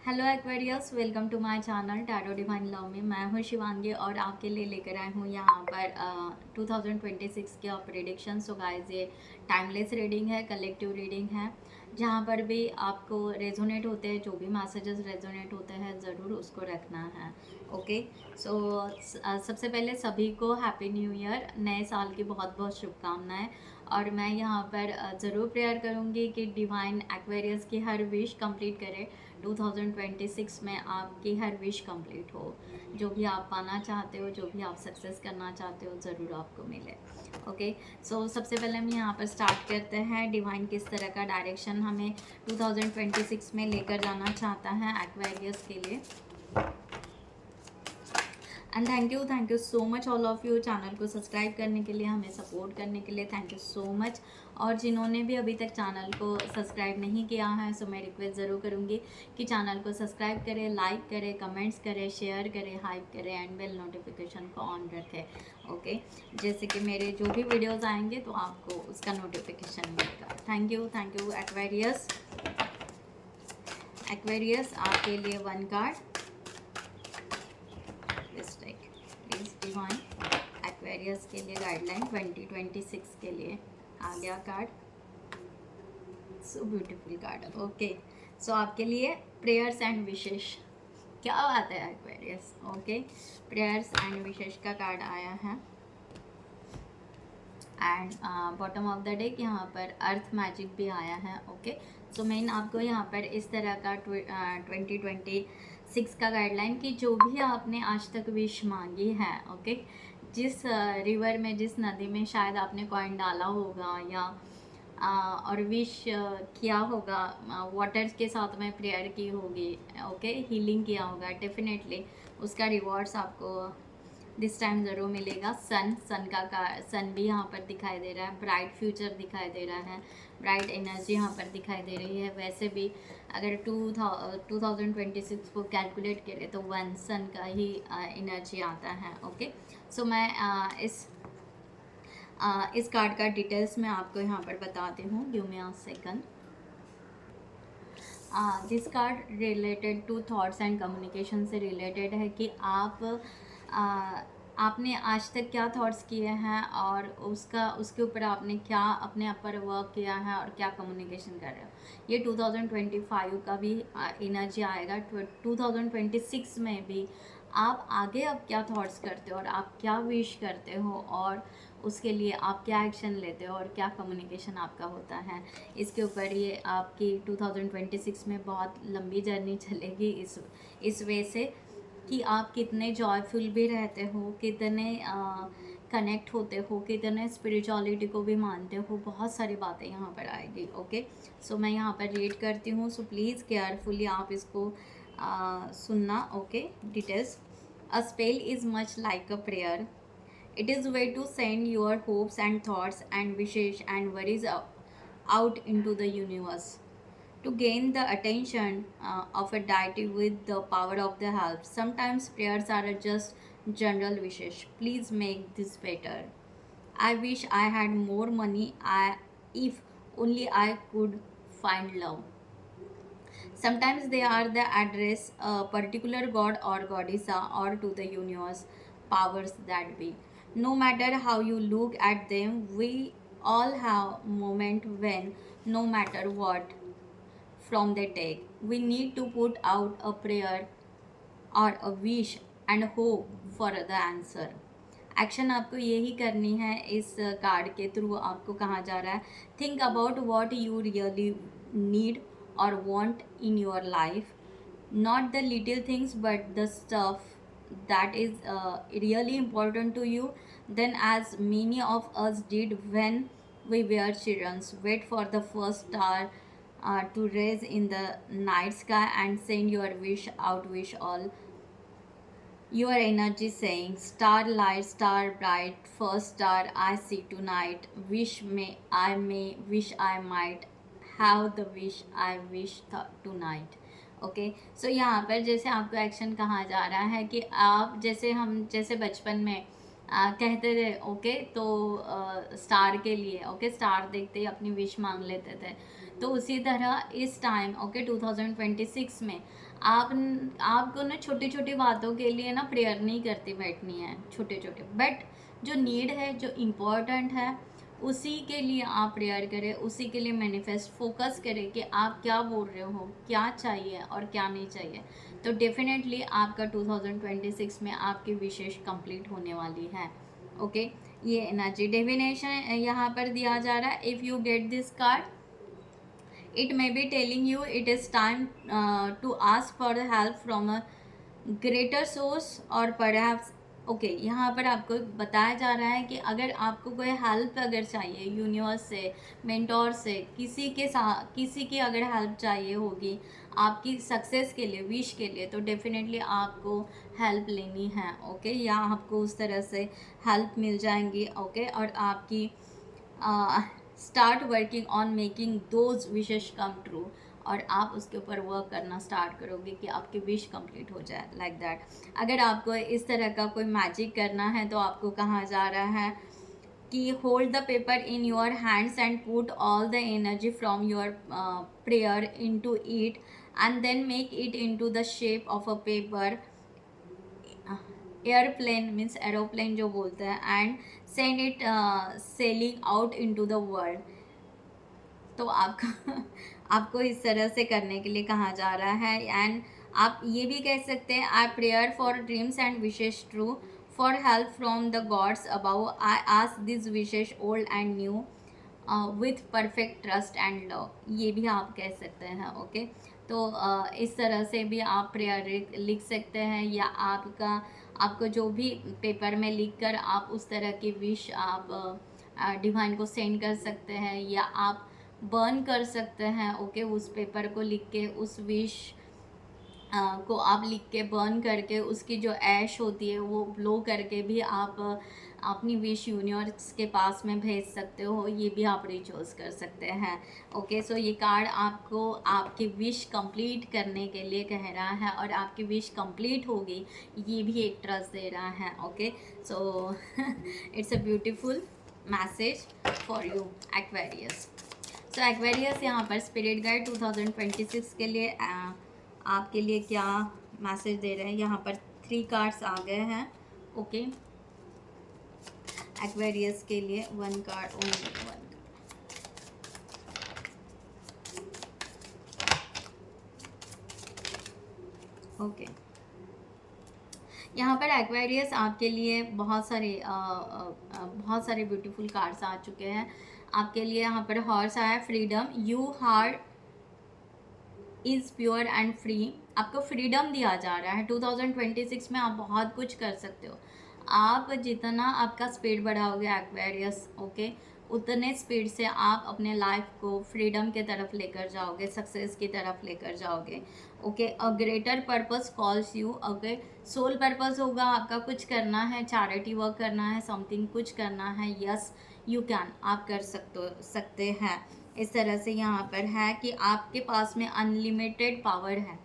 Hello Aquarius, welcome to my channel tarot divine love में। मैं हूँ शिवांगी और आपके लिए लेकर आई हूँ यहाँ पर 2026 के प्रेडिक्शन। सो गाइस, ये टाइमलेस रीडिंग है, कलेक्टिव रीडिंग है, जहाँ पर भी आपको रेजोनेट होते हैं, जो भी मैसेजेस रेजोनेट होते हैं ज़रूर उसको रखना है। ओके। सो सबसे पहले सभी को हैप्पी न्यू ईयर, नए साल की बहुत बहुत शुभकामनाएं। और मैं यहाँ पर ज़रूर प्रेयर करूँगी कि डिवाइन एक्वेरियस की हर विश कंप्लीट करे। 2026 में आपकी हर विश कंप्लीट हो, जो भी आप पाना चाहते हो, जो भी आप सक्सेस करना चाहते हो, ज़रूर आपको मिले। ओके। सो सबसे पहले हम यहाँ पर स्टार्ट करते हैं, डिवाइन किस तरह का डायरेक्शन हमें 2026 में लेकर जाना चाहता है एक्वेरियस के लिए। And thank you so much all of you, channel को सब्सक्राइब करने के लिए, हमें सपोर्ट करने के लिए थैंक यू सो मच। और जिन्होंने भी अभी तक चैनल को सब्सक्राइब नहीं किया है, सो मैं रिक्वेस्ट ज़रूर करूँगी कि चैनल को सब्सक्राइब करें, लाइक करें, कमेंट्स करें, शेयर करें, हाइप करें एंड बेल नोटिफिकेशन को ऑन रखें। ओके। जैसे कि मेरे जो भी वीडियोज़ आएंगे तो आपको उसका नोटिफिकेशन मिलेगा। Thank you Aquarius. एक्वेरियस आपके लिए one card please divine Aquarius के लिए गाइडलाइन 2026 के लिए आ गया card. So beautiful card. Okay. So आपके लिए प्रेयर्स एंड विशेष, क्या बात है Aquarius. Okay, prayers and wishes का कार्ड आया है and bottom of the deck यहाँ पर अर्थ मैजिक भी आया है। ओके। सो मेन आपको यहाँ पर इस तरह का 2026 का गाइडलाइन कि जो भी आपने आज तक विश मांगी है, ओके, जिस रिवर में, जिस नदी में शायद आपने कॉइन डाला होगा या और विश किया होगा, वाटर्स के साथ में प्रेयर की होगी, ओके, हीलिंग किया होगा, डेफिनेटली उसका रिवॉर्ड्स आपको दिस टाइम ज़रूर मिलेगा। सन भी यहाँ पर दिखाई दे रहा है, ब्राइट फ्यूचर दिखाई दे रहा है, ब्राइट एनर्जी यहाँ पर दिखाई दे रही है। वैसे भी अगर 2026 को कैलकुलेट करें तो वन सन का ही एनर्जी आता है। ओके। सो मैं इस कार्ड का डिटेल्स मैं आपको यहाँ पर बताती हूँ। Give me a second. This card related to thoughts and communication से रिलेटेड है कि आपने आज तक क्या थॉट्स किए हैं और उसके ऊपर आपने क्या अपने आप पर वर्क किया है और क्या कम्युनिकेशन कर रहे हो। ये 2025 का भी एनर्जी आएगा। 2026 में भी आप आगे अब क्या थॉट्स करते हो और आप क्या विश करते हो और उसके लिए आप क्या एक्शन लेते हो और क्या कम्युनिकेशन आपका होता है, इसके ऊपर ये आपकी 2026 में बहुत लंबी जर्नी चलेगी। इस वे से कि आप कितने जॉयफुल भी रहते हो, कितने कनेक्ट होते हो, कितने स्पिरिचुअलिटी को भी मानते हो, बहुत सारी बातें यहाँ पर आएगी। ओके। सो मैं यहाँ पर रीड करती हूँ, सो प्लीज़ केयरफुली आप इसको सुनना। Okay. Details. A spell is much like a prayer. It is a way to send your hopes and thoughts and wishes and worries out into the universe. To gain the attention of a deity with the power of the help. Sometimes prayers are just general wishes. Please make this better. I wish I had more money. If only I could find love. Sometimes they are the address a particular god or goddessa or to the universe powers that be. No matter how you look at them, we all have moment when no matter what from they take, we need to put out a prayer और a wish and hope for the answer. Action आपको यही करनी है। इस card के through आपको कहा जा रहा है, think about what you really need और want in your life, not the little things but the stuff that is really important to you. Then as many of us did when we were children, wait for the first star to raise in the night sky and send your wish out, wish all your energy saying, starlight, star bright, first star I see tonight, wish I might have the wish I wish tonight. Okay. So यहाँ पर जैसे आपको action कहा जा रहा है कि आप जैसे बचपन में कहते थे, ओके, तो स्टार के लिए, ओके, स्टार देखते ही अपनी विश मांग लेते थे। तो उसी तरह इस टाइम ओके 2026 में आपको ना छोटी छोटी बातों के लिए ना प्रेयर नहीं करती बैठनी है, छोटे छोटे, बट जो नीड है, जो इम्पोर्टेंट है, उसी के लिए आप प्रेयर करें, उसी के लिए मैनिफेस्ट फोकस करें कि आप क्या बोल रहे हो, क्या चाहिए और क्या नहीं चाहिए। तो डेफिनेटली आपका 2026 में आपकी विशेष कंप्लीट होने वाली है। ओके ये एनर्जी डिविनेशन यहाँ पर दिया जा रहा है। If you get this card, it may be telling you it is time to ask for the help from a greater source or perhaps okay यहाँ पर आपको बताया जा रहा है कि अगर आपको कोई हेल्प अगर चाहिए यूनिवर्स से, मेंटोर से, किसी के साथ, किसी की अगर हेल्प चाहिए होगी आपकी सक्सेस के लिए, विश के लिए, तो डेफिनेटली आपको हेल्प लेनी है। ओके या आपको उस तरह से हेल्प मिल जाएंगी। ओके और आपकी start working on making those wishes come true, और आप उसके ऊपर वर्क करना स्टार्ट करोगे कि आपकी विश कंप्लीट हो जाए, लाइक दैट। अगर आपको इस तरह का कोई मैजिक करना है तो आपको कहा जा रहा है कि hold the paper in your hands and put all the energy from your prayer into it and then make it into the shape of a paper, airplane means aeroplane जो बोलते हैं, and send it sailing out into the world. तो आपको इस तरह से करने के लिए कहा जा रहा है। एंड आप ये भी कह सकते हैं I prayer for dreams and wishes true for help from the gods above, I ask this wishes old and new with perfect trust and love, ये भी आप कह सकते हैं। ओके तो इस तरह से भी आप प्रेयर लिख सकते हैं, या आपको जो भी पेपर में लिख कर आप उस तरह की विश आप डिवाइन को सेंड कर सकते हैं, या आप बर्न कर सकते हैं। ओके उस पेपर को लिख के, उस विश को आप लिख के बर्न करके उसकी जो ऐश होती है वो ब्लो करके भी आप अपनी विश यूनिवर्स के पास में भेज सकते हो, ये भी आप रिचुअल्स कर सकते हैं। ओके सो ये कार्ड आपको आपकी विश कंप्लीट करने के लिए कह रहा है, और आपकी विश कंप्लीट होगी ये भी एक ट्रस्ट दे रहा है। Okay so it's a beautiful message for you Aquarius. So Aquarius यहाँ पर स्पिरिट गाइड 2026 के लिए आपके लिए क्या मैसेज दे रहे हैं। यहाँ पर 3 कार्ड्स आ गए हैं। ओके एक्वेरियस के लिए 1 कार्ड, ओनली 1 कार्ड। ओके यहाँ पर एक्वेरियस आपके लिए बहुत सारे ब्यूटीफुल कार्ड्स आ चुके हैं। आपके लिए यहाँ पर हॉर्स आया, freedom, you heart is pure and free, आपको फ्रीडम दिया जा रहा है। 2026 में आप बहुत कुछ कर सकते हो। आप जितना आपका स्पीड बढ़ाओगे एक्वेरियस, ओके उतने स्पीड से आप अपने लाइफ को फ्रीडम के तरफ लेकर जाओगे, सक्सेस की तरफ लेकर जाओगे। Okay a greater purpose calls you. Okay soul purpose होगा आपका, कुछ करना है, चैरिटी वर्क करना है, समथिंग कुछ करना है, यस यू कैन, आप कर सकते हैं। इस तरह से यहाँ पर है कि आपके पास में अनलिमिटेड पावर है,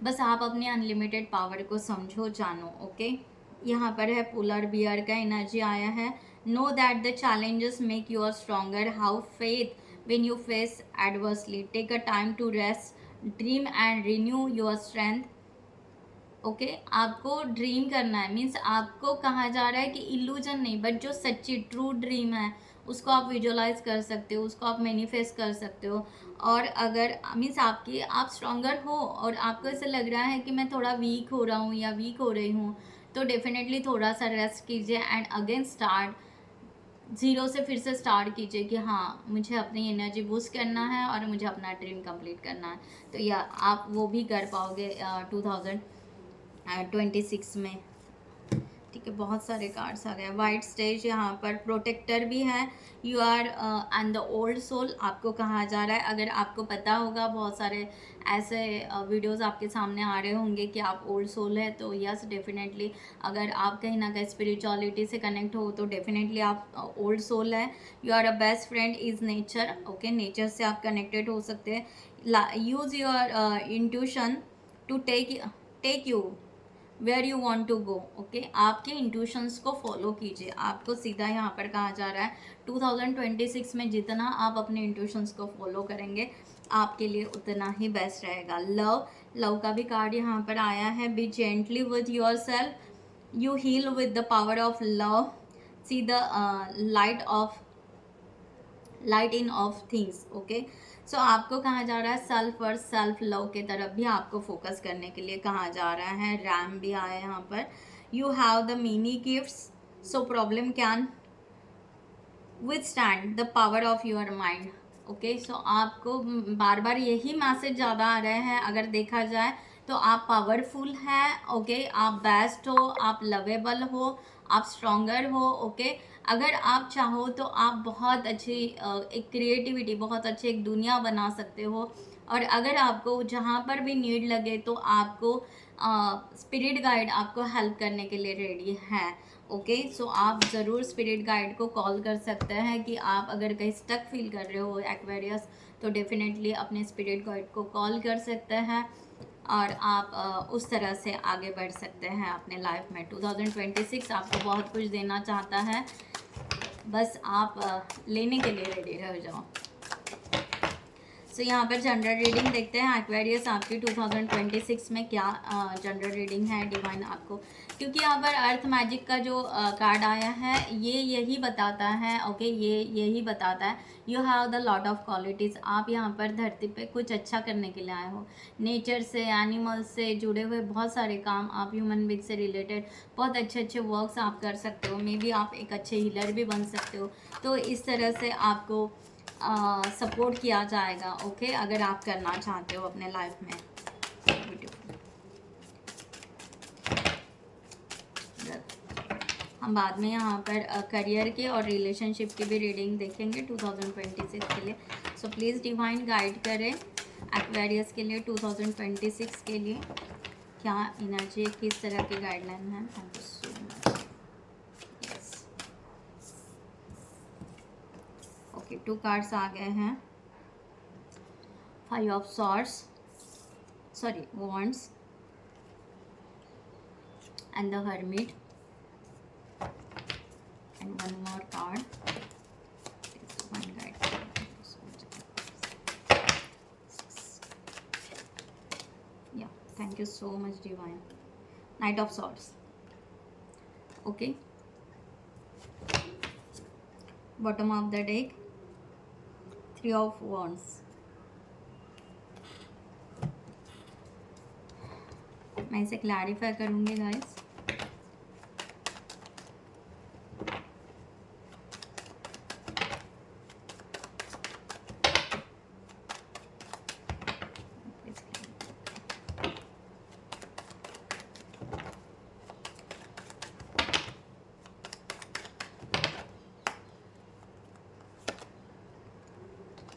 बस आप अपने अनलिमिटेड पावर को समझो, जानो। ओके यहाँ पर है पोलर बियर का एनर्जी आया है, know that the challenges make you stronger, how faith when you face adversely, take a time to rest, dream and renew your strength. Okay आपको ड्रीम करना है, मीन्स आपको कहा जा रहा है कि इल्यूजन नहीं, बट जो सच्ची ट्रू ड्रीम है उसको आप विजुअलाइज कर सकते हो, उसको आप मैनिफेस्ट कर सकते हो। और अगर मीन्स आप स्ट्रॉन्गर हो और आपको ऐसा लग रहा है कि मैं थोड़ा वीक हो रहा हूँ या वीक हो रही हूँ, तो डेफिनेटली थोड़ा सा रेस्ट कीजिए एंड अगेन स्टार्ट, ज़ीरो से फिर से स्टार्ट कीजिए कि हाँ मुझे अपनी एनर्जी बूस्ट करना है और मुझे अपना ड्रीम कंप्लीट करना है। तो या आप वो भी कर पाओगे 2026 में। ठीक है बहुत सारे कार्ड्स आ गए। वाइट स्टेज यहाँ पर प्रोटेक्टर भी है, you are and the old soul, आपको कहा जा रहा है। अगर आपको पता होगा बहुत सारे ऐसे वीडियोस आपके सामने आ रहे होंगे कि आप ओल्ड सोल है, तो यस डेफिनेटली अगर आप कहीं ना कहीं स्पिरिचुअलिटी से कनेक्ट हो तो डेफिनेटली आप ओल्ड सोल है। You are a best friend is nature. Okay nature से आप कनेक्टेड हो सकते हैं। Use your intuition to take you where you want to go. Okay, आपके इंट्यूशंस को फॉलो कीजिए। आपको सीधा यहाँ पर कहा जा रहा है 2026 में जितना आप अपने इंट्यूशंस को फॉलो करेंगे आपके लिए उतना ही बेस्ट रहेगा। लव का भी कार्ड यहाँ पर आया है। Be gently with yourself, you heal with the power of love, see the light in of things. Okay, so आपको कहा जा रहा है सेल्फ और सेल्फ लव के तरफ भी आपको फोकस करने के लिए कहा जा रहा है। रैम भी आया यहाँ पर। You have the mini gifts, so problem can withstand the power of your mind. Okay, so आपको बार बार यही मैसेज ज़्यादा आ रहे हैं। अगर देखा जाए तो आप पावरफुल हैं। ओके, आप बेस्ट हो, आप लवेबल हो, आप स्ट्रॉन्गर हो। ओके, अगर आप चाहो तो आप बहुत अच्छी एक क्रिएटिविटी, बहुत अच्छी एक दुनिया बना सकते हो। और अगर आपको जहाँ पर भी नीड लगे तो आपको स्पिरिट गाइड आपको हेल्प करने के लिए रेडी है। ओके, सो आप ज़रूर स्पिरिट गाइड को कॉल कर सकते हैं कि आप अगर कहीं स्टक फील कर रहे हो एक्वेरियस, तो डेफिनेटली अपने स्पिरिट गाइड को कॉल कर सकते हैं और आप उस तरह से आगे बढ़ सकते हैं अपने लाइफ में। 2026 आपको बहुत कुछ देना चाहता है, बस आप लेने के लिए रेडी रह जाओ। सो यहाँ पर जनरल रीडिंग देखते हैं एक्वेरियस आपकी 2026 में क्या जनरल रीडिंग है डिवाइन आपको, क्योंकि यहाँ पर अर्थ मैजिक का जो कार्ड आया है ये यही बताता है। ओके, ये यही बताता है you have the lot of qualities. आप यहाँ पर धरती पे कुछ अच्छा करने के लिए आए हो। नेचर से, एनिमल्स से जुड़े हुए बहुत सारे काम, आप ह्यूमन बीइंग से रिलेटेड बहुत अच्छे अच्छे वर्क्स आप कर सकते हो। मे बी आप एक अच्छे हीलर भी बन सकते हो। तो इस तरह से आपको सपोर्ट किया जाएगा। ओके, अगर आप करना चाहते हो अपने लाइफ में। हम बाद में यहाँ पर करियर के और रिलेशनशिप की भी रीडिंग देखेंगे 2026 के लिए। सो प्लीज़ डिवाइन गाइड करें एक्वेरियस के लिए 2026 के लिए क्या एनर्जी, किस तरह की गाइडलाइन है। Thank you so much. Okay, 2 cards आ गए हैं। 5 of swords, sorry wands and the hermit and one more card. One guide. Yeah, thank you so much divine. Knight of swords. Okay, bottom of the deck 3 of wands. मैं इसे clarify करूँगी guys.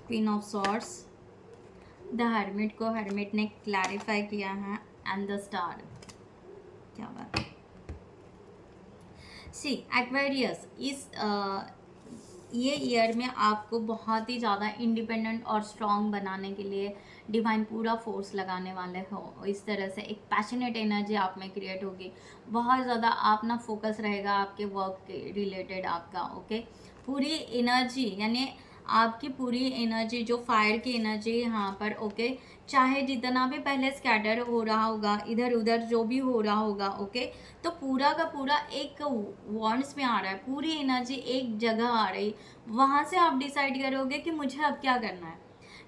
Queen of swords, the hermit को hermit ने clarify किया है and the star. क्या बात है। सी एक्वेरियस, इस ये ईयर में आपको बहुत ही ज़्यादा इंडिपेंडेंट और स्ट्रॉन्ग बनाने के लिए डिवाइन पूरा फोर्स लगाने वाले हो। इस तरह से एक पैशनेट एनर्जी आप में क्रिएट होगी। बहुत ज़्यादा आप ना फोकस रहेगा आपके वर्क के रिलेटेड आपका। ओके, पूरी एनर्जी यानी आपकी पूरी एनर्जी जो फायर की एनर्जी यहाँ पर। ओके, चाहे जितना भी पहले स्कैटर हो रहा होगा, इधर उधर जो भी हो रहा होगा। ओके, तो पूरा का पूरा एक वॉन्ड्स में आ रहा है, पूरी एनर्जी एक जगह आ रही। वहाँ से आप डिसाइड करोगे कि मुझे अब क्या करना है।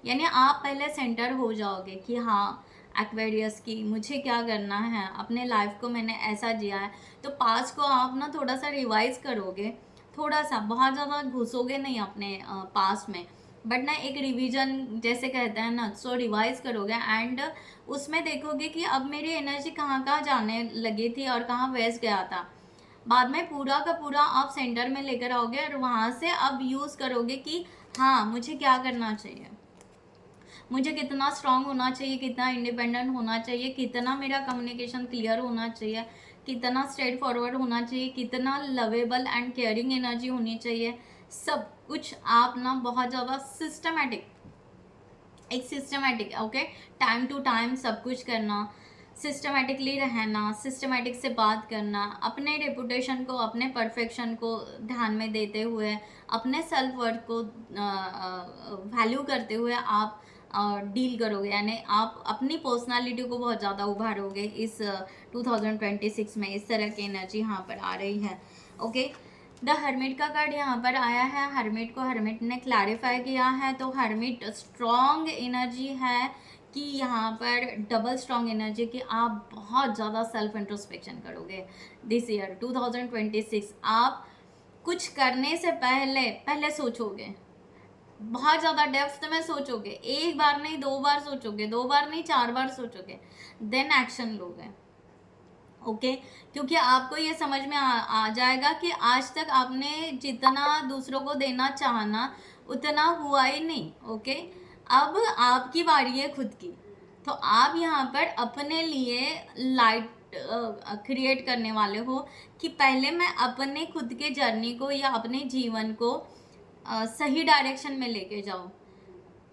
यानी आप पहले सेंटर हो जाओगे कि हाँ एक्वेरियस की मुझे क्या करना है, अपने लाइफ को मैंने ऐसा जिया है। तो पास्ट को आप ना थोड़ा सा रिवाइज करोगे, थोड़ा सा, बहुत ज़्यादा घुसोगे नहीं अपने पास्ट में, बट ना एक रिवीजन जैसे कहते हैं ना, सो रिवाइज करोगे एंड उसमें देखोगे कि अब मेरी एनर्जी कहाँ कहाँ जाने लगी थी और कहाँ वेस्ट गया था। बाद में पूरा का पूरा आप सेंटर में लेकर आओगे और वहाँ से अब यूज़ करोगे कि हाँ मुझे क्या करना चाहिए, मुझे कितना स्ट्रांग होना चाहिए, कितना इंडिपेंडेंट होना चाहिए, कितना मेरा कम्युनिकेशन क्लियर होना चाहिए, कितना स्ट्रेट फॉरवर्ड होना चाहिए, कितना लवेबल एंड केयरिंग एनर्जी होनी चाहिए। सब कुछ आप ना बहुत ज़्यादा सिस्टमेटिक, एक systematic. Okay, time to time सब कुछ करना, सिस्टमेटिकली रहना, सिस्टमेटिक से बात करना, अपने रेपुटेशन को, अपने परफेक्शन को ध्यान में देते हुए, अपने सेल्फ वर्थ को वैल्यू करते हुए आप डील करोगे, यानी आप अपनी पर्सनालिटी को बहुत ज़्यादा उभारोगे इस 2026 में। इस तरह की एनर्जी यहाँ पर आ रही है। ओके, द हर्मिट का कार्ड यहाँ पर आया है। हर्मिट को हर्मिट ने क्लैरिफाई किया है, तो हर्मिट स्ट्रॉन्ग एनर्जी है कि यहाँ पर डबल स्ट्रॉन्ग एनर्जी कि आप बहुत ज़्यादा सेल्फ इंट्रोस्पेक्शन करोगे दिस ईयर 2026। आप कुछ करने से पहले सोचोगे, बहुत ज़्यादा डेप्थ में सोचोगे, एक बार नहीं 2 बार सोचोगे, 2 बार नहीं 4 बार सोचोगे, देन एक्शन लोगे। ओके, क्योंकि आपको ये समझ में आ जाएगा कि आज तक आपने जितना दूसरों को देना चाहना उतना हुआ ही नहीं। ओके, अब आपकी बारी है खुद की, तो आप यहाँ पर अपने लिए लाइट क्रिएट करने वाले हो कि पहले मैं अपने खुद के जर्नी को या अपने जीवन को सही डायरेक्शन में लेके जाऊँ।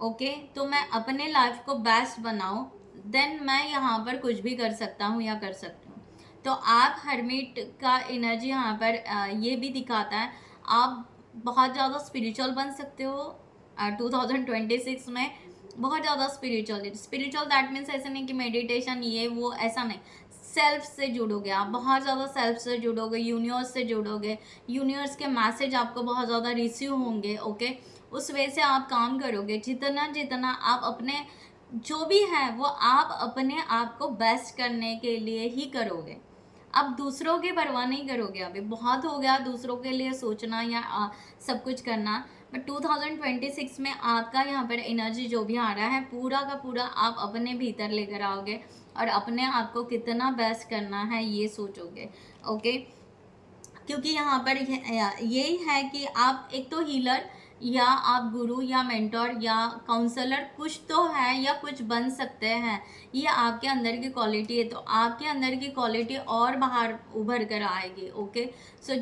ओके, तो मैं अपने लाइफ को बेस्ट बनाऊँ, देन मैं यहाँ पर कुछ भी कर सकता हूँ या कर सकती हूँ। तो आप हर्मिट का एनर्जी यहाँ पर ये भी दिखाता है, आप बहुत ज़्यादा स्पिरिचुअल बन सकते हो 2026 में, बहुत ज़्यादा स्पिरिचुअल दैट मीन्स ऐसा नहीं कि मेडिटेशन ये वो, ऐसा नहीं, सेल्फ से जुड़ोगे आप, बहुत ज़्यादा सेल्फ से जुड़ोगे, यूनिवर्स से जुड़ोगे, यूनिवर्स के मैसेज आपको बहुत ज़्यादा रिसीव होंगे। ओके, उस वे से आप काम करोगे, जितना आप अपने जो भी है वो आप अपने आप को बेस्ट करने के लिए ही करोगे। अब दूसरों की परवाह नहीं करोगे, अभी बहुत हो गया दूसरों के लिए सोचना या सब कुछ करना, बट 2026 में आपका यहाँ पर एनर्जी जो भी आ रहा है पूरा का पूरा आप अपने भीतर लेकर आओगे और अपने आप को कितना बेस्ट करना है ये सोचोगे। ओके, क्योंकि यहाँ पर यही है कि आप एक तो हीलर या आप गुरु या मेंटोर या काउंसलर कुछ तो है या कुछ बन सकते हैं, ये आपके अंदर की क्वालिटी है, तो आपके अंदर की क्वालिटी और बाहर उभर कर आएगी। ओके, सो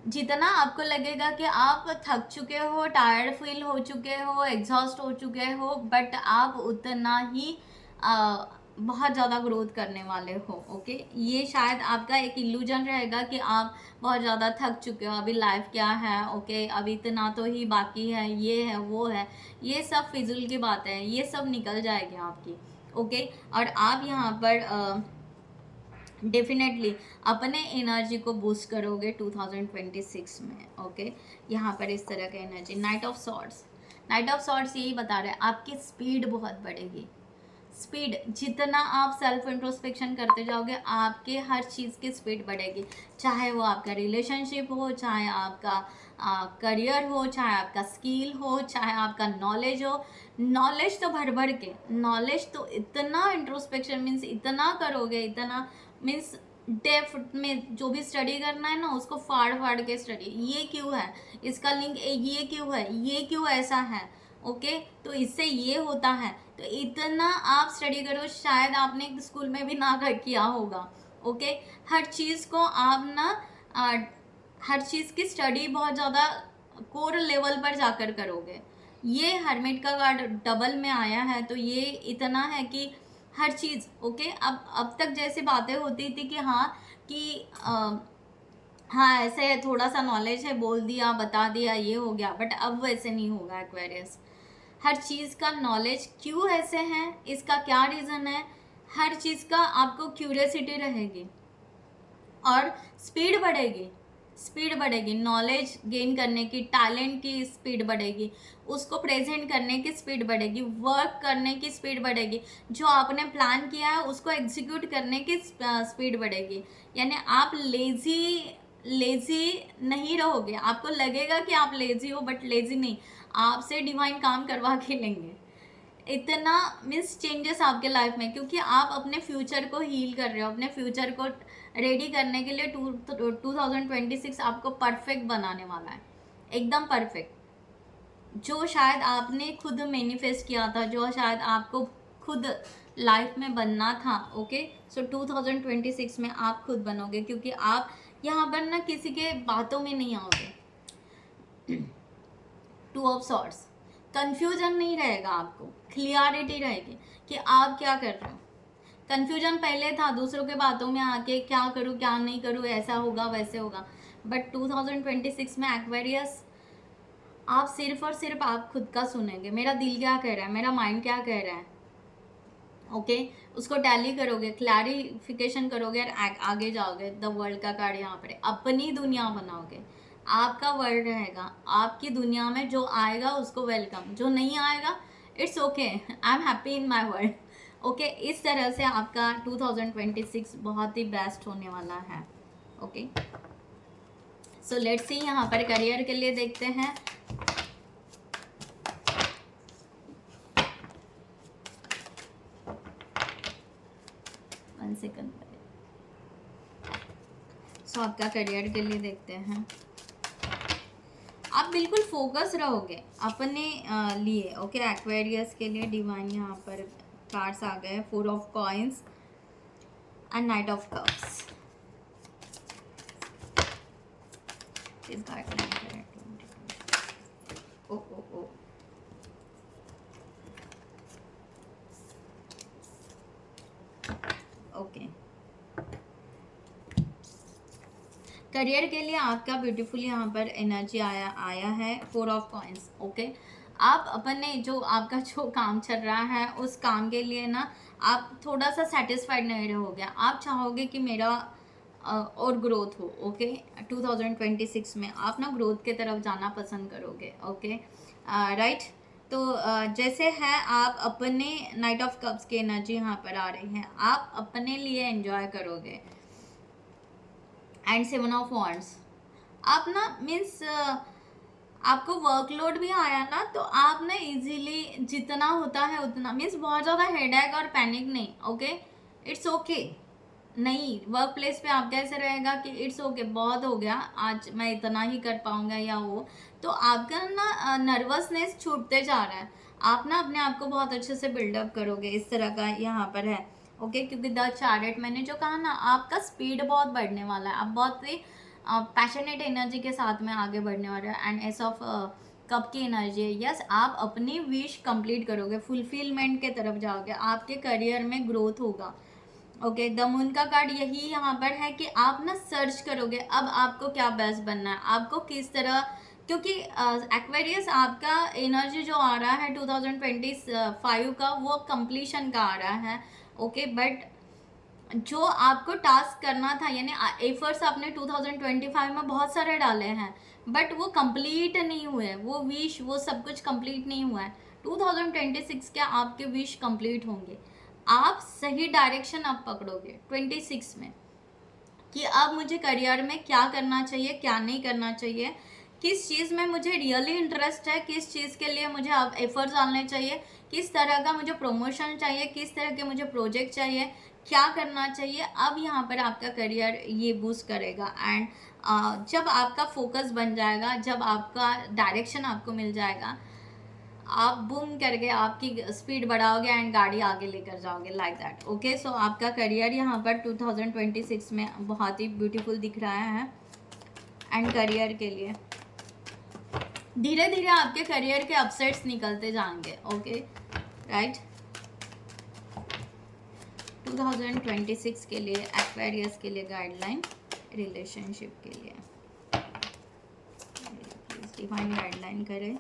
जितना आपको लगेगा कि आप थक चुके हो, टायर्ड फील हो चुके हो, एग्जॉस्ट हो चुके हो, बट आप उतना ही बहुत ज़्यादा ग्रोथ करने वाले हो। ओके, ये शायद आपका एक इल्यूजन रहेगा कि आप बहुत ज़्यादा थक चुके हो, अभी लाइफ क्या है, ओके अभी इतना तो ही बाकी है, ये है वो है, ये सब फिजूल की बातें हैं, ये सब निकल जाएगी आपकी। ओके, और आप यहाँ पर डेफिनेटली अपने एनर्जी को बूस्ट करोगे 2026 में। ओके, यहाँ पर इस तरह का एनर्जी, नाइट ऑफ सॉर्ड्स यही बता रहे हैं आपकी स्पीड बहुत बढ़ेगी। स्पीड, जितना आप सेल्फ इंट्रोस्पेक्शन करते जाओगे आपके हर चीज़ की स्पीड बढ़ेगी, चाहे वो आपका रिलेशनशिप हो, चाहे आपका करियर हो, चाहे आपका स्किल हो, चाहे आपका नॉलेज हो। नॉलेज तो भर भर के, नॉलेज तो इतना इंट्रोस्पेक्शन मीन्स इतना करोगे, इतना मीन्स डेप्थ में जो भी स्टडी करना है ना उसको फाड़ फाड़ के स्टडी, ये क्यों है, इसका लिंक ये क्यों है, ये क्यों ऐसा है। ओके, तो इससे ये होता है, तो इतना आप स्टडी करो, शायद आपने स्कूल में भी ना किया होगा। ओके, हर चीज़ को आप ना हर चीज़ की स्टडी बहुत ज़्यादा कोर लेवल पर जाकर करोगे। ये हर्मिट का कार्ड डबल में आया है, तो ये इतना है कि हर चीज़ ओके। अब तक जैसे बातें होती थी कि हाँ कि हाँ ऐसे है, थोड़ा सा नॉलेज है, बोल दिया बता दिया ये हो गया, बट अब वैसे नहीं होगा एक्वेरियस। हर चीज़ का नॉलेज क्यों ऐसे है, इसका क्या रीज़न है, हर चीज़ का आपको क्यूरियोसिटी रहेगी और स्पीड बढ़ेगी, नॉलेज गेन करने की, टैलेंट की स्पीड बढ़ेगी, उसको प्रेजेंट करने की स्पीड बढ़ेगी, वर्क करने की स्पीड बढ़ेगी, जो आपने प्लान किया है उसको एग्जीक्यूट करने की स्पीड बढ़ेगी। यानी आप लेज़ी नहीं रहोगे, आपको लगेगा कि आप लेज़ी हो बट लेज़ी नहीं, आपसे डिवाइन काम करवा के लेंगे। इतना मीन्स चेंजेस आपके लाइफ में, क्योंकि आप अपने फ्यूचर को हील कर रहे हो, अपने फ्यूचर को रेडी करने के लिए 2026 आपको परफेक्ट बनाने वाला है, एकदम परफेक्ट। जो शायद आपने खुद मैनिफेस्ट किया था, जो शायद आपको खुद लाइफ में बनना था। ओके, सो 2026 में आप खुद बनोगे, क्योंकि आप यहाँ पर ना किसी के बातों में नहीं आओगे। 2 ऑफ सॉर्ड्स, कंफ्यूजन नहीं रहेगा, आपको क्लियरिटी रहेगी कि आप क्या कर रहे हो। कन्फ्यूजन पहले था दूसरों के बातों में आके, क्या करूँ क्या नहीं करूँ, ऐसा होगा वैसे होगा। बट 2026 में एक्वेरियस, आप सिर्फ और सिर्फ आप खुद का सुनेंगे, मेरा दिल क्या कह रहा है, मेरा माइंड क्या कह रहा है। ओके उसको टैली करोगे, क्लैरिफिकेशन करोगे और आगे जाओगे। द वर्ल्ड का कार्ड यहाँ पर अपनी दुनिया बनाओगे, आपका वर्ल्ड रहेगा, आपकी दुनिया में जो आएगा उसको वेलकम, जो नहीं आएगा it's okay, I am happy in my world. Okay इस तरह से आपका 2026 बहुत ही बेस्ट होने वाला है। ओके सो लेट्स सी, यहाँ पर करियर के लिए देखते हैं। सेकंड सो आपका करियर के लिए देखते हैं। आप बिल्कुल फोकस रहोगे अपने लिए। ओके एक्वेरियस के लिए डिवाइन यहाँ पर कार्ड्स आ गए, 4 of coins and night of cups. इस गाइडलाइन करें ओ ओ ओ ओके करियर के लिए आपका ब्यूटीफुल यहाँ पर एनर्जी आया है, 4 ऑफ कॉइंस। ओके आप अपने जो आपका जो काम चल रहा है उस काम के लिए ना आप थोड़ा सा सेटिस्फाइड नहीं रहोगे, आप चाहोगे कि मेरा और ग्रोथ हो। ओके 2026 में आप ना ग्रोथ के तरफ जाना पसंद करोगे। ओके राइट तो जैसे है आप अपने नाइट ऑफ कप्स की एनर्जी यहाँ पर आ रही है, आप अपने लिए एंजॉय करोगे। एंड 7 ऑफ वॉन्ड्स, आप ना मीन्स आपको वर्कलोड भी आया ना तो आप ना इजीली जितना होता है उतना, मीन्स बहुत ज़्यादा हेडेक और पैनिक नहीं। ओके इट्स ओके नहीं, वर्क प्लेस पे आपका ऐसे रहेगा कि इट्स ओके बहुत हो गया, आज मैं इतना ही कर पाऊंगा या वो, तो आपका ना नर्वसनेस छूटते जा रहा है, आप ना अपने आप को बहुत अच्छे से बिल्डअप करोगे, इस तरह का यहाँ पर है। ओके क्योंकि द चैरियट मैंने जो कहा ना, आपका स्पीड बहुत बढ़ने वाला है, आप बहुत ही पैशनेट एनर्जी के साथ में आगे बढ़ने वाले हैं। एंड एस ऑफ कप की एनर्जी है, यस आप अपनी विश कंप्लीट करोगे, फुलफिलमेंट के तरफ जाओगे, आपके करियर में ग्रोथ होगा। ओके द मून का कार्ड यही यहाँ पर है कि आप ना सर्च करोगे अब आपको क्या बेस्ट बनना है, आपको किस तरह, क्योंकि एक्वेरियस आपका एनर्जी जो आ रहा है 2025 का वो कंप्लीशन का आ रहा है। ओके बट जो आपको टास्क करना था, यानी एफर्ट्स आपने 2025 में बहुत सारे डाले हैं बट वो कंप्लीट नहीं हुए, वो विश वो सब कुछ कंप्लीट नहीं हुआ है। 2026 के आपके विश कंप्लीट होंगे, आप सही डायरेक्शन आप पकड़ोगे 26 में कि अब मुझे करियर में क्या करना चाहिए क्या नहीं करना चाहिए, किस चीज़ में मुझे रियली इंटरेस्ट है, किस चीज़ के लिए मुझे अब एफर्ट्स डालने चाहिए, किस तरह का मुझे प्रमोशन चाहिए, किस तरह के मुझे प्रोजेक्ट चाहिए, क्या करना चाहिए। अब यहाँ पर आपका करियर ये बूस्ट करेगा। एंड जब आपका फोकस बन जाएगा, जब आपका डायरेक्शन आपको मिल जाएगा, आप बूम करके आपकी स्पीड बढ़ाओगे एंड गाड़ी आगे लेकर जाओगे लाइक दैट। ओके सो आपका करियर यहाँ पर 2026 में बहुत ही ब्यूटीफुल दिख रहा है। एंड करियर के लिए धीरे धीरे आपके करियर के अपसेट्स निकलते जाएंगे। ओके राइट 2026 के लिए एक्वेरियस के लिए गाइडलाइन रिलेशनशिप के लिए प्लीज डिवाइन गाइडलाइन करें।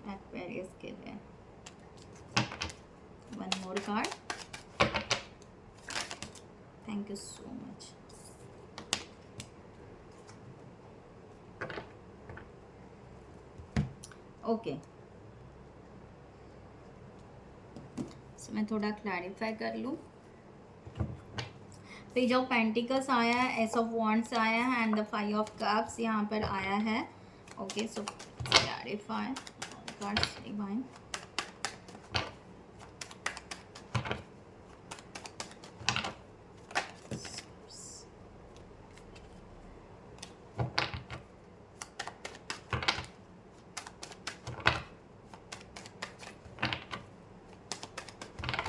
एक्वेरियस के लिए 1 more card, thank you so much. Okay मैं थोड़ा क्लैरिफाई कर लूँ। पेज ऑफ पेंटिकल्स आया है, एस ऑफ वॉन्ड्स आया है एंड द 5 ऑफ कप्स यहाँ पर आया है। Okay so clarify cards divine.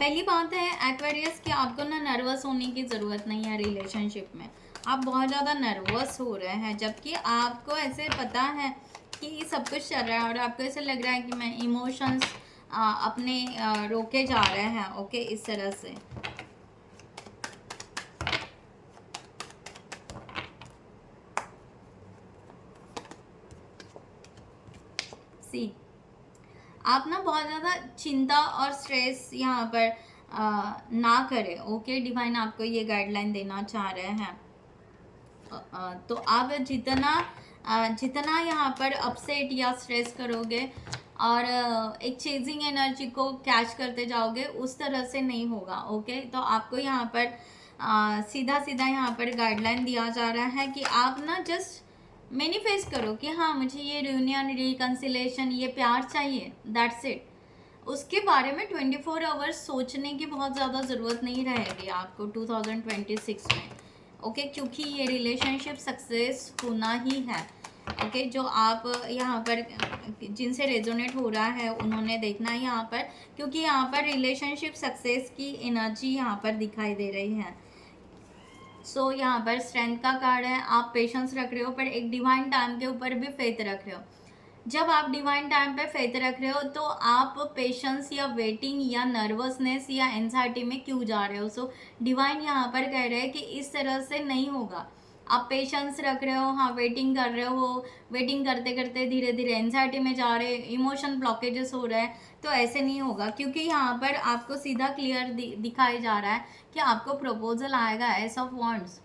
पहली बात है एक्वेरियस कि आपको ना नर्वस होने की ज़रूरत नहीं है रिलेशनशिप में। आप बहुत ज़्यादा नर्वस हो रहे हैं जबकि आपको ऐसे पता है कि सब कुछ चल रहा है और आपको ऐसा लग रहा है कि मैं इमोशंस अपने रोके जा रहे हैं, ओके, इस तरह से। सी, आप ना बहुत ज़्यादा चिंता और स्ट्रेस यहाँ पर ना करें, ओके। डिवाइन आपको ये गाइडलाइन देना चाह रहे हैं। तो आप जितना यहाँ पर अपसेट या स्ट्रेस करोगे और एक चेजिंग एनर्जी को कैच करते जाओगे, उस तरह से नहीं होगा, ओके। तो आपको यहाँ पर सीधा सीधा यहाँ पर गाइडलाइन दिया जा रहा है कि आप ना जस्ट मैनिफेस्ट करो कि हाँ मुझे ये रियूनियन, रिकन्सिलेशन, ये प्यार चाहिए, दैट्स इट। उसके बारे में 24 आवर्स सोचने की बहुत ज़्यादा ज़रूरत नहीं रहेगी आपको 2026 में, ओके, क्योंकि ये रिलेशनशिप सक्सेस होना ही है, ओके। जो आप यहाँ पर जिनसे रेजोनेट हो रहा है उन्होंने देखना है यहाँ पर, क्योंकि यहाँ पर रिलेशनशिप सक्सेस की एनर्जी यहाँ पर दिखाई दे रही है। सो यहाँ पर स्ट्रेंथ का कार्ड है, आप पेशेंस रख रहे हो पर एक डिवाइन टाइम के ऊपर भी फेथ रख रहे हो। जब आप डिवाइन टाइम पे फेथ रख रहे हो तो आप पेशेंस या वेटिंग या नर्वसनेस या एंजाइटी में क्यों जा रहे हो? सो डिवाइन यहाँ पर कह रहे हैं कि इस तरह से नहीं होगा। आप पेशेंस रख रहे हो, हाँ, वेटिंग कर रहे हो, वेटिंग करते करते धीरे धीरे एंजाइटी में जा रहे, इमोशन ब्लॉकेजेस हो रहे हैं, तो ऐसे नहीं होगा, क्योंकि यहाँ पर आपको सीधा क्लियर दिखाया जा रहा है कि आपको प्रपोजल आएगा, एस ऑफ वॉन्ड्स।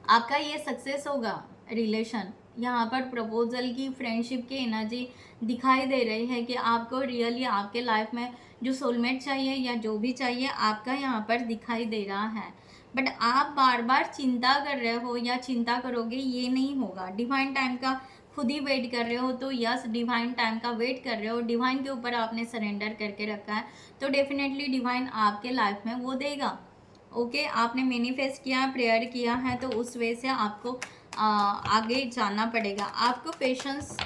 आपका ये सक्सेस होगा रिलेशन। यहाँ पर प्रपोजल की, फ्रेंडशिप की एनर्जी दिखाई दे रही है कि आपको रियली आपके लाइफ में जो सोलमेट चाहिए या जो भी चाहिए आपका यहाँ पर दिखाई दे रहा है। बट आप बार बार चिंता कर रहे हो या चिंता करोगे, ये नहीं होगा। डिवाइन टाइम का खुद ही वेट कर रहे हो, तो यस, डिवाइन टाइम का वेट कर रहे हो, डिवाइन के ऊपर आपने सरेंडर करके रखा है, तो डेफिनेटली डिवाइन आपके लाइफ में वो देगा, ओके। आपने मैनिफेस्ट किया, प्रेयर किया है, तो उस वे से आपको आगे जाना पड़ेगा। आपको पेशेंस,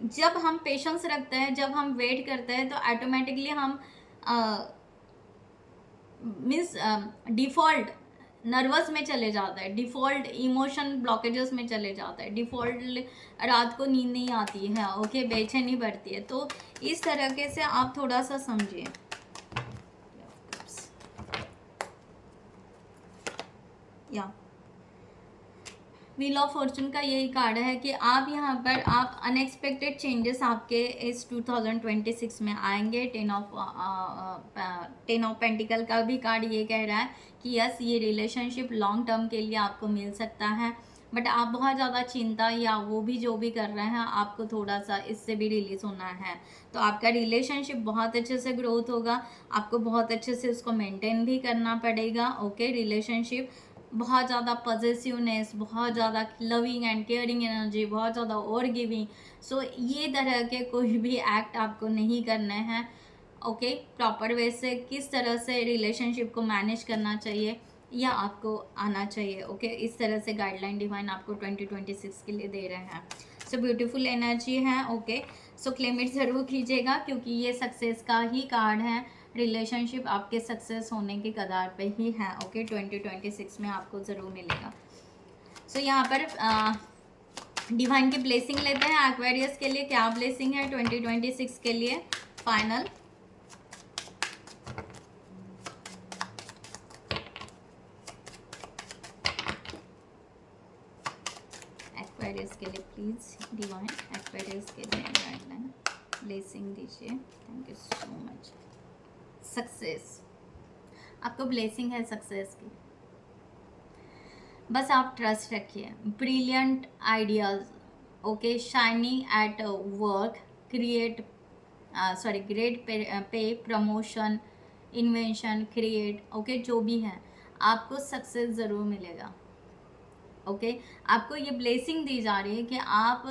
जब हम पेशेंस रखते हैं, जब हम वेट करते हैं, तो ऑटोमेटिकली हम मीन्स डिफ़ॉल्ट नर्वस में चले जाता है, डिफ़ॉल्ट इमोशन ब्लॉकेजेस में चले जाता है, डिफ़ॉल्ट रात को नींद नहीं आती है, ओके, बेचैनी बढ़ती है। तो इस तरीके से आप थोड़ा सा समझिए। या व्हील ऑफ फॉर्चून का यही कार्ड है कि आप यहाँ पर आप अनएक्सपेक्टेड चेंजेस आपके इस 2026 में आएंगे। टेन ऑफ पेंटिकल का भी कार्ड ये कह रहा है कि यस, ये रिलेशनशिप लॉन्ग टर्म के लिए आपको मिल सकता है, बट आप बहुत ज़्यादा चिंता या वो भी जो भी कर रहे हैं, आपको थोड़ा सा इससे भी रिलीज़ होना है। तो आपका रिलेशनशिप बहुत अच्छे से ग्रोथ होगा, आपको बहुत अच्छे से उसको मेंटेन भी करना पड़ेगा, ओके। रिलेशनशिप बहुत ज़्यादा पॉजिटिवनेस, बहुत ज़्यादा लविंग एंड केयरिंग एनर्जी, बहुत ज़्यादा और गिविंग, सो ये तरह के कोई भी एक्ट आपको नहीं करने हैं, ओके। प्रॉपर वे से किस तरह से रिलेशनशिप को मैनेज करना चाहिए या आपको आना चाहिए, ओके। इस तरह से गाइडलाइन डिवाइन आपको 2026 के लिए दे रहे हैं। सो ब्यूटीफुल एनर्जी है, ओके। सो क्लेम इट ज़रूर कीजिएगा, क्योंकि ये सक्सेस का ही कार्ड है। रिलेशनशिप आपके सक्सेस होने की कगार पे ही है, ओके। 2026 में आपको ज़रूर मिलेगा। सो यहाँ पर डिवाइन की ब्लेसिंग लेते हैं। एक्वेरियस के लिए क्या ब्लेसिंग है 2026 के लिए? फाइनल एक्वेरियस के लिए प्लीज़ डिवाइन, एक्वेरियस के लिए गाइडलाइन ब्लेसिंग दीजिए। Thank you so much. Success, आपको ब्लेसिंग है सक्सेस की, बस आप ट्रस्ट रखिए। Brilliant ideas, okay, shining at work, great पे, प्रमोशन, इन्वेंशन, क्रिएट, ओके, जो भी है आपको सक्सेस ज़रूर मिलेगा, ओके। आपको ये ब्लेसिंग दी जा रही है कि आप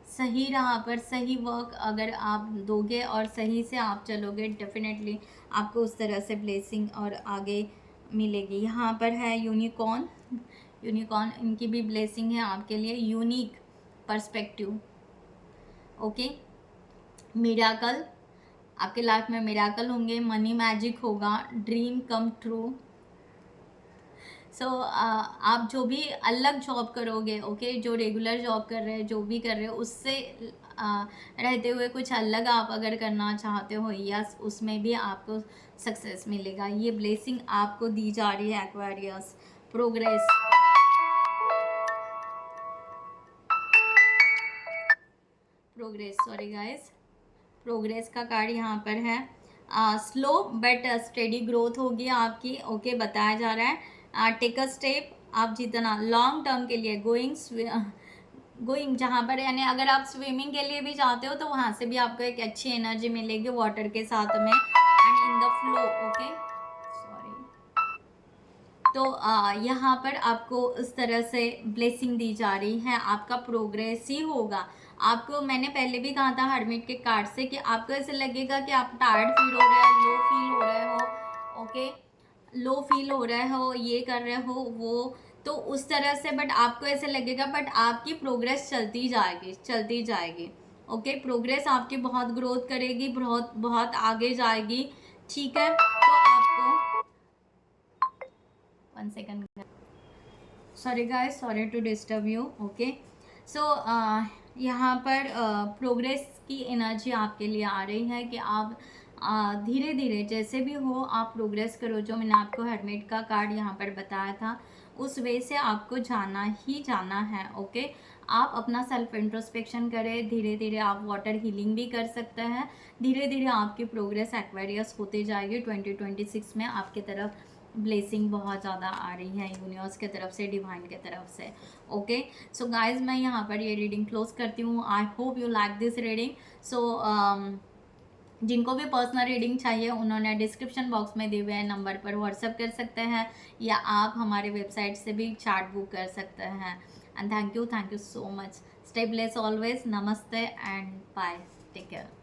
सही राह पर, सही वर्क अगर आप दोगे और सही से आप चलोगे, डेफिनेटली आपको उस तरह से ब्लेसिंग और आगे मिलेगी। यहाँ पर है यूनिकॉर्न, इनकी भी ब्लेसिंग है आपके लिए। Unique perspective, okay. मिराकल, आपके लाइफ में मिराकल होंगे, मनी मैजिक होगा, ड्रीम कम ट्रू, सो आप जो भी अलग जॉब करोगे, ओके, जो रेगुलर जॉब कर रहे हैं, जो भी कर रहे हो, उससे रहते हुए कुछ अलग आप अगर करना चाहते हो, या उसमें भी आपको सक्सेस मिलेगा। ये ब्लेसिंग आपको दी जा रही है Aquarius. Progress, progress, sorry guys, progress का कार्ड यहाँ पर है। स्लो बट स्टेडी ग्रोथ होगी आपकी, ओके, बताया जा रहा है। टेक अ स्टेप, आप जितना लॉन्ग टर्म के लिए गोइंग जहाँ पर, यानी अगर आप स्विमिंग के लिए भी जाते हो तो वहाँ से भी आपको एक अच्छी एनर्जी मिलेगी वाटर के साथ में, and in the flow, okay, sorry. तो यहाँ पर आपको उस तरह से ब्लेसिंग दी जा रही है, आपका प्रोग्रेस ही होगा। आपको मैंने पहले भी कहा था हरमिट के कार्ड से कि आपको ऐसे लगेगा कि आप टायर्ड फील हो रहे हो, लो फील हो रहे हो, ओके, लो फील हो रहे हो, ये कर रहे हो वो, तो उस तरह से, बट आपको ऐसे लगेगा, बट आपकी प्रोग्रेस चलती जाएगी, चलती जाएगी, ओके, प्रोग्रेस आपकी बहुत ग्रोथ करेगी, बहुत बहुत आगे जाएगी, ठीक है। तो आपको 1 second, sorry guys, sorry to disturb you, okay. So यहाँ पर प्रोग्रेस की एनर्जी आपके लिए आ रही है कि आप धीरे धीरे जैसे भी हो आप प्रोग्रेस करो। जो मैंने आपको हेडमेट का कार्ड यहाँ पर बताया था उस वे से आपको जाना ही जाना है, ओके। आप अपना सेल्फ इंट्रोस्पेक्शन करें, धीरे धीरे आप वाटर हीलिंग भी कर सकते हैं, धीरे धीरे आपकी प्रोग्रेस एक्वेरियस होते जाएगी। 2026 में आपकी तरफ ब्लेसिंग बहुत ज़्यादा आ रही है यूनिवर्स के तरफ से, डिवाइन के तरफ से, ओके। सो गाइज मैं यहाँ पर ये रीडिंग क्लोज करती हूँ। I hope you like this reading. So जिनको भी पर्सनल रीडिंग चाहिए उन्होंने डिस्क्रिप्शन बॉक्स में दिए हुए नंबर पर व्हाट्सअप कर सकते हैं, या आप हमारे वेबसाइट से भी चार्ट बुक कर सकते हैं। And thank you so much. Stay bless always. नमस्ते एंड बाय, टेक केयर।